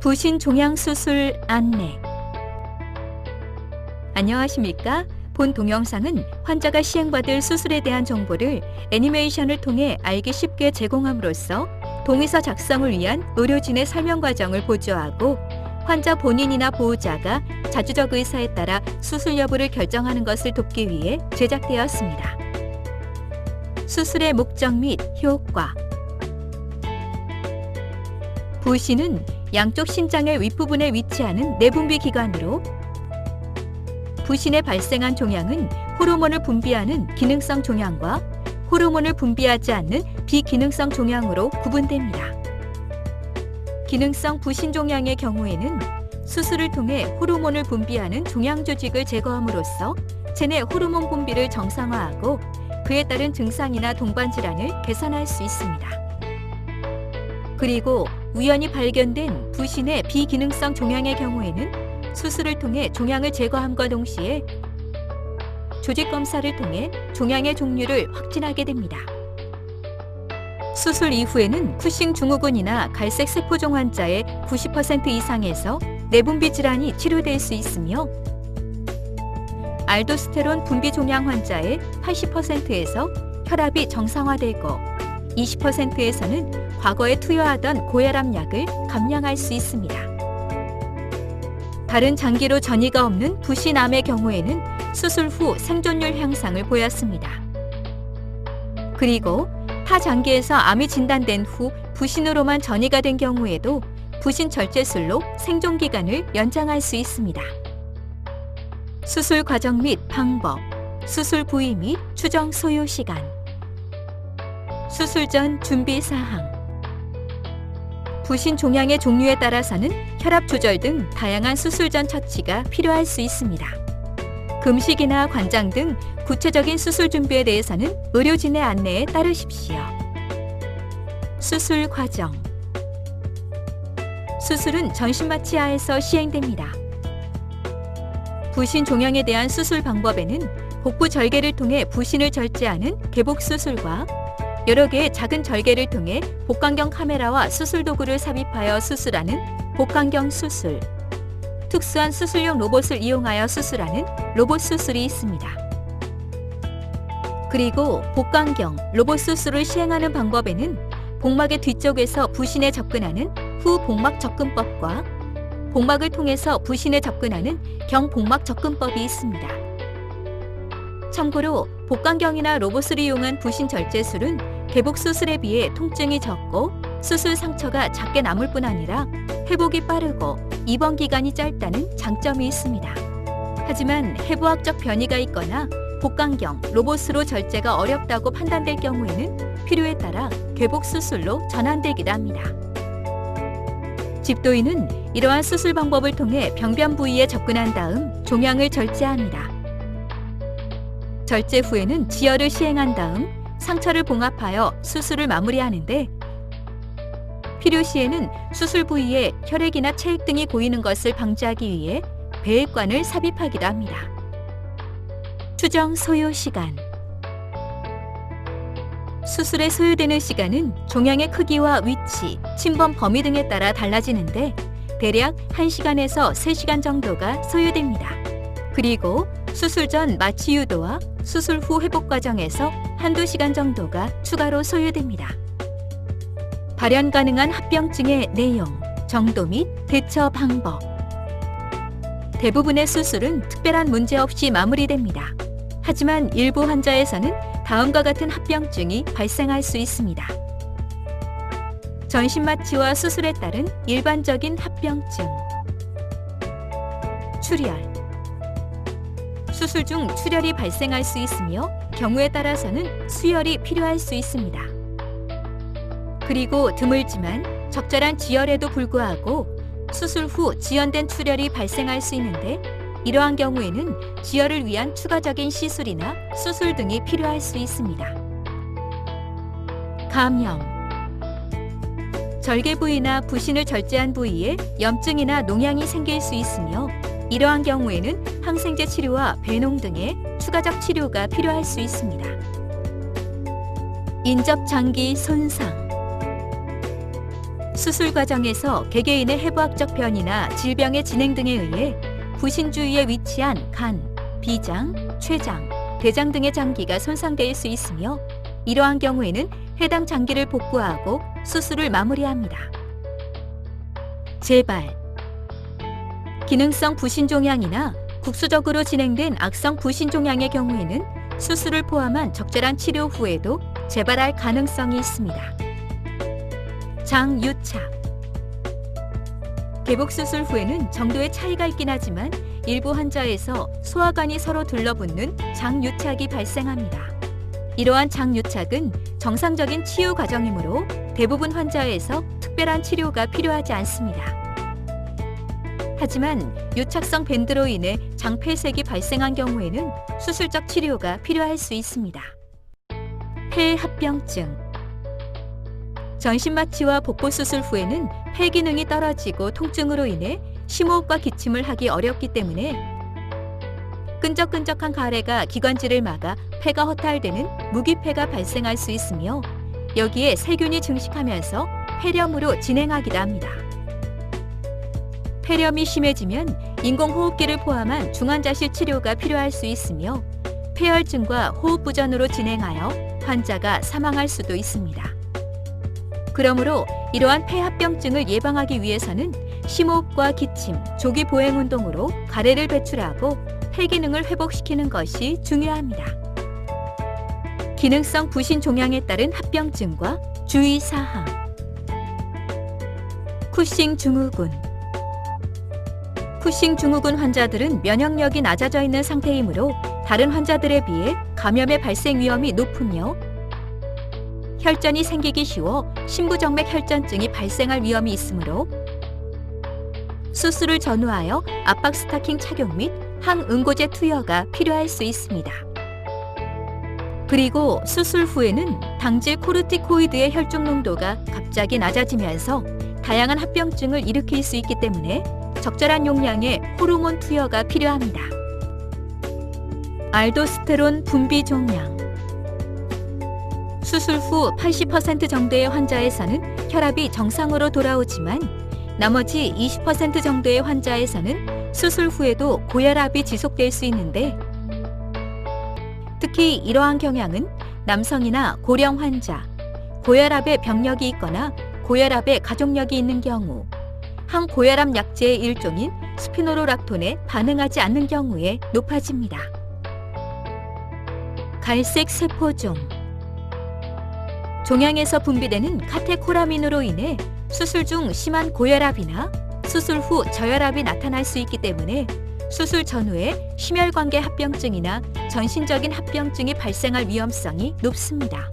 부신 종양 수술 안내. 안녕하십니까? 본 동영상은 환자가 시행받을 수술에 대한 정보를 애니메이션을 통해 알기 쉽게 제공함으로써 동의서 작성을 위한 의료진의 설명 과정을 보조하고 환자 본인이나 보호자가 자주적 의사에 따라 수술 여부를 결정하는 것을 돕기 위해 제작되었습니다. 수술의 목적 및 효과. 부신은 양쪽 신장의 윗부분에 위치하는 내분비 기관으로 부신에 발생한 종양은 호르몬을 분비하는 기능성 종양과 호르몬을 분비하지 않는 비기능성 종양으로 구분됩니다. 기능성 부신 종양의 경우에는 수술을 통해 호르몬을 분비하는 종양 조직을 제거함으로써 체내 호르몬 분비를 정상화하고 그에 따른 증상이나 동반 질환을 개선할 수 있습니다. 그리고 우연히 발견된 부신의 비기능성 종양의 경우에는 수술을 통해 종양을 제거함과 동시에 조직 검사를 통해 종양의 종류를 확진하게 됩니다. 수술 이후에는 쿠싱 증후군이나 갈색 세포종 환자의 90% 이상에서 내분비 질환이 치료될 수 있으며 알도스테론 분비 종양 환자의 80%에서 혈압이 정상화되고 20%에서는 과거에 투여하던 고혈압 약을 감량할 수 있습니다. 다른 장기로 전이가 없는 부신암의 경우에는 수술 후 생존율 향상을 보였습니다. 그리고 타 장기에서 암이 진단된 후 부신으로만 전이가 된 경우에도 부신 절제술로 생존 기간을 연장할 수 있습니다. 수술 과정 및 방법, 수술 부위 및 추정 소요 시간, 수술 전 준비 사항. 부신 종양의 종류에 따라서는 혈압 조절 등 다양한 수술 전 처치가 필요할 수 있습니다. 금식이나 관장 등 구체적인 수술 준비에 대해서는 의료진의 안내에 따르십시오. 수술 과정. 수술은 전신마취 하에서 시행됩니다. 부신 종양에 대한 수술 방법에는 복부 절개를 통해 부신을 절제하는 개복 수술과 여러 개의 작은 절개를 통해 복강경 카메라와 수술 도구를 삽입하여 수술하는 복강경 수술, 특수한 수술용 로봇을 이용하여 수술하는 로봇 수술이 있습니다. 그리고 복강경, 로봇 수술을 시행하는 방법에는 복막의 뒤쪽에서 부신에 접근하는 후복막 접근법과 복막을 통해서 부신에 접근하는 경복막 접근법이 있습니다. 참고로 복강경이나 로봇을 이용한 부신 절제술은 개복 수술에 비해 통증이 적고 수술 상처가 작게 남을 뿐 아니라 회복이 빠르고 입원 기간이 짧다는 장점이 있습니다. 하지만 해부학적 변이가 있거나 복강경, 로봇으로 절제가 어렵다고 판단될 경우에는 필요에 따라 개복 수술로 전환되기도 합니다. 집도인은 이러한 수술 방법을 통해 병변 부위에 접근한 다음 종양을 절제합니다. 절제 후에는 지혈을 시행한 다음 상처를 봉합하여 수술을 마무리하는데 필요시에는 수술 부위에 혈액이나 체액 등이 고이는 것을 방지하기 위해 배액관을 삽입하기도 합니다. 추정 소요 시간. 수술에 소요되는 시간은 종양의 크기와 위치, 침범 범위 등에 따라 달라지는데 대략 1시간에서 3시간 정도가 소요됩니다. 그리고 수술 전 마취 유도와 수술 후 회복 과정에서 한두 시간 정도가 추가로 소요됩니다. 발현 가능한 합병증의 내용, 정도 및 대처 방법. 대부분의 수술은 특별한 문제 없이 마무리됩니다. 하지만 일부 환자에서는 다음과 같은 합병증이 발생할 수 있습니다. 전신 마취와 수술에 따른 일반적인 합병증. 출혈. 수술 중 출혈이 발생할 수 있으며 경우에 따라서는 수혈이 필요할 수 있습니다. 그리고 드물지만 적절한 지혈에도 불구하고 수술 후 지연된 출혈이 발생할 수 있는데 이러한 경우에는 지혈을 위한 추가적인 시술이나 수술 등이 필요할 수 있습니다. 감염. 절개 부위나 부신을 절제한 부위에 염증이나 농양이 생길 수 있으며 이러한 경우에는 항생제 치료와 배농 등의 추가적 치료가 필요할 수 있습니다. 인접장기 손상. 수술 과정에서 개개인의 해부학적 변이나 질병의 진행 등에 의해 부신 주위에 위치한 간, 비장, 췌장, 대장 등의 장기가 손상될 수 있으며 이러한 경우에는 해당 장기를 복구하고 수술을 마무리합니다. 재발, 기능성 부신 종양이나 국수적으로 진행된 악성 부신 종양의 경우에는 수술을 포함한 적절한 치료 후에도 재발할 가능성이 있습니다. 장유착, 개복 수술 후에는 정도의 차이가 있긴 하지만 일부 환자에서 소화관이 서로 둘러붙는 장유착이 발생합니다. 이러한 장유착은 정상적인 치유 과정이므로 대부분 환자에서 특별한 치료가 필요하지 않습니다. 하지만 유착성 밴드로 인해 장폐색이 발생한 경우에는 수술적 치료가 필요할 수 있습니다. 폐합병증, 전신마취와 복부 수술 후에는 폐 기능이 떨어지고 통증으로 인해 심호흡과 기침을 하기 어렵기 때문에 끈적끈적한 가래가 기관지를 막아 폐가 허탈되는 무기폐가 발생할 수 있으며 여기에 세균이 증식하면서 폐렴으로 진행하기도 합니다. 폐렴이 심해지면 인공호흡기를 포함한 중환자실 치료가 필요할 수 있으며 폐혈증과 호흡부전으로 진행하여 환자가 사망할 수도 있습니다. 그러므로 이러한 폐합병증을 예방하기 위해서는 심호흡과 기침, 조기 보행 운동으로 가래를 배출하고 폐 기능을 회복시키는 것이 중요합니다. 기능성 부신 종양에 따른 합병증과 주의사항. 쿠싱 증후군. 쿠싱 증후군 환자들은 면역력이 낮아져 있는 상태이므로 다른 환자들에 비해 감염의 발생 위험이 높으며 혈전이 생기기 쉬워 심부정맥 혈전증이 발생할 위험이 있으므로 수술을 전후하여 압박 스타킹 착용 및 항응고제 투여가 필요할 수 있습니다. 그리고 수술 후에는 당질 코르티코이드의 혈중 농도가 갑자기 낮아지면서 다양한 합병증을 일으킬 수 있기 때문에 적절한 용량의 호르몬 투여가 필요합니다. 알도스테론 분비 종양. 수술 후 80% 정도의 환자에서는 혈압이 정상으로 돌아오지만 나머지 20% 정도의 환자에서는 수술 후에도 고혈압이 지속될 수 있는데 특히 이러한 경향은 남성이나 고령 환자, 고혈압의 병력이 있거나 고혈압의 가족력이 있는 경우, 항고혈압 약제의 일종인 스피노로락톤에 반응하지 않는 경우에 높아집니다. 갈색 세포종. 종양에서 분비되는 카테코라민으로 인해 수술 중 심한 고혈압이나 수술 후 저혈압이 나타날 수 있기 때문에 수술 전후에 심혈관계 합병증이나 전신적인 합병증이 발생할 위험성이 높습니다.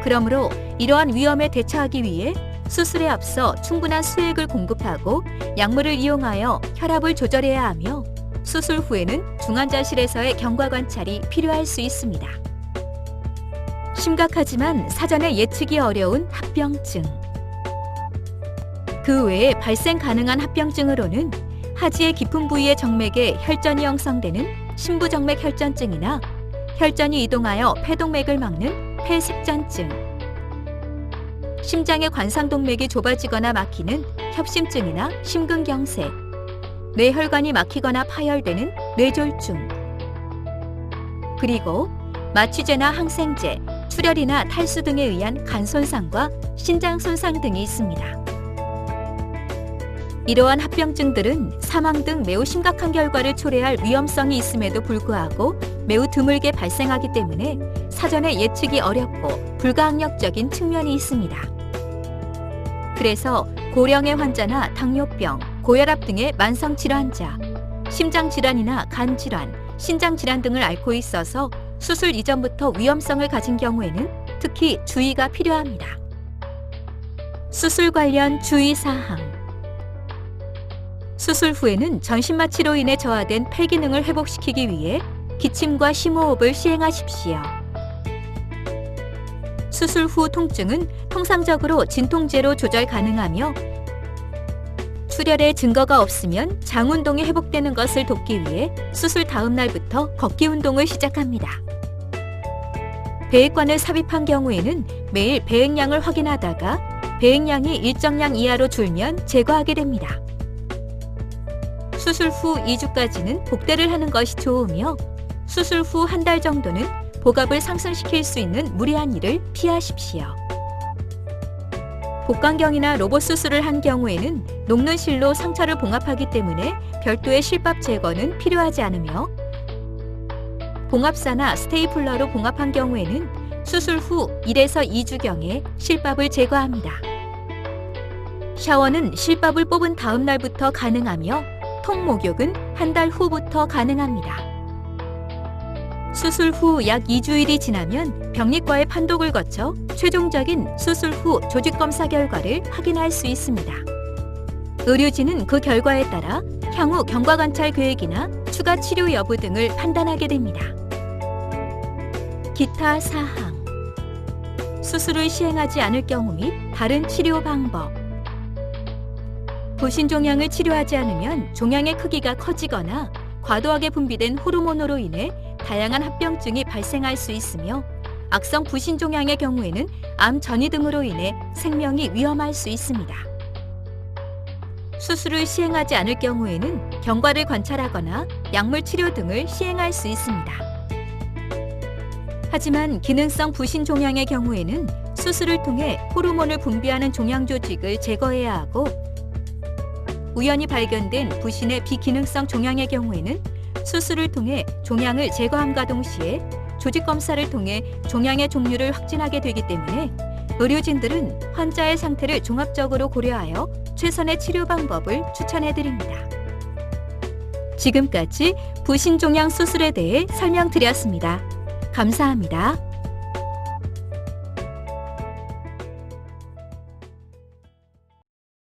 그러므로 이러한 위험에 대처하기 위해 수술에 앞서 충분한 수액을 공급하고 약물을 이용하여 혈압을 조절해야 하며 수술 후에는 중환자실에서의 경과 관찰이 필요할 수 있습니다. 심각하지만 사전에 예측이 어려운 합병증. 그 외에 발생 가능한 합병증으로는 하지의 깊은 부위의 정맥에 혈전이 형성되는 심부정맥 혈전증이나 혈전이 이동하여 폐동맥을 막는 폐색전증, 심장의 관상동맥이 좁아지거나 막히는 협심증이나 심근경색, 뇌혈관이 막히거나 파열되는 뇌졸중, 그리고 마취제나 항생제, 출혈이나 탈수 등에 의한 간 손상과 신장 손상 등이 있습니다. 이러한 합병증들은 사망 등 매우 심각한 결과를 초래할 위험성이 있음에도 불구하고 매우 드물게 발생하기 때문에 사전에 예측이 어렵고 불가항력적인 측면이 있습니다. 그래서 고령의 환자나 당뇨병, 고혈압 등의 만성 질환자, 심장 질환이나 간 질환, 신장 질환 등을 앓고 있어서 수술 이전부터 위험성을 가진 경우에는 특히 주의가 필요합니다. 수술 관련 주의사항. 수술 후에는 전신마취로 인해 저하된 폐 기능을 회복시키기 위해 기침과 심호흡을 시행하십시오. 수술 후 통증은 통상적으로 진통제로 조절 가능하며 출혈의 증거가 없으면 장 운동이 회복되는 것을 돕기 위해 수술 다음 날부터 걷기 운동을 시작합니다. 배액관을 삽입한 경우에는 매일 배액량을 확인하다가 배행량이 일정량 이하로 줄면 제거하게 됩니다. 수술 후 2주까지는 복대를 하는 것이 좋으며 수술 후 한 달 정도는 복압을 상승시킬 수 있는 무리한 일을 피하십시오. 복강경이나 로봇 수술을 한 경우에는 녹는 실로 상처를 봉합하기 때문에 별도의 실밥 제거는 필요하지 않으며 봉합사나 스테이플러로 봉합한 경우에는 수술 후 1에서 2주경에 실밥을 제거합니다. 샤워는 실밥을 뽑은 다음 날부터 가능하며 통목욕은 한 달 후부터 가능합니다. 수술 후 약 2주일이 지나면 병리과의 판독을 거쳐 최종적인 수술 후 조직검사 결과를 확인할 수 있습니다. 의료진은 그 결과에 따라 향후 경과관찰 계획이나 추가 치료 여부 등을 판단하게 됩니다. 기타 사항, 수술을 시행하지 않을 경우 및 다른 치료 방법, 부신 종양을 치료하지 않으면 종양의 크기가 커지거나 과도하게 분비된 호르몬으로 인해 다양한 합병증이 발생할 수 있으며 악성 부신 종양의 경우에는 암 전이 등으로 인해 생명이 위험할 수 있습니다. 수술을 시행하지 않을 경우에는 경과를 관찰하거나 약물 치료 등을 시행할 수 있습니다. 하지만 기능성 부신 종양의 경우에는 수술을 통해 호르몬을 분비하는 종양 조직을 제거해야 하고 우연히 발견된 부신의 비기능성 종양의 경우에는 수술을 통해 종양을 제거함과 동시에 조직 검사를 통해 종양의 종류를 확진하게 되기 때문에 의료진들은 환자의 상태를 종합적으로 고려하여 최선의 치료 방법을 추천해 드립니다. 지금까지 부신 종양 수술에 대해 설명드렸습니다. 감사합니다.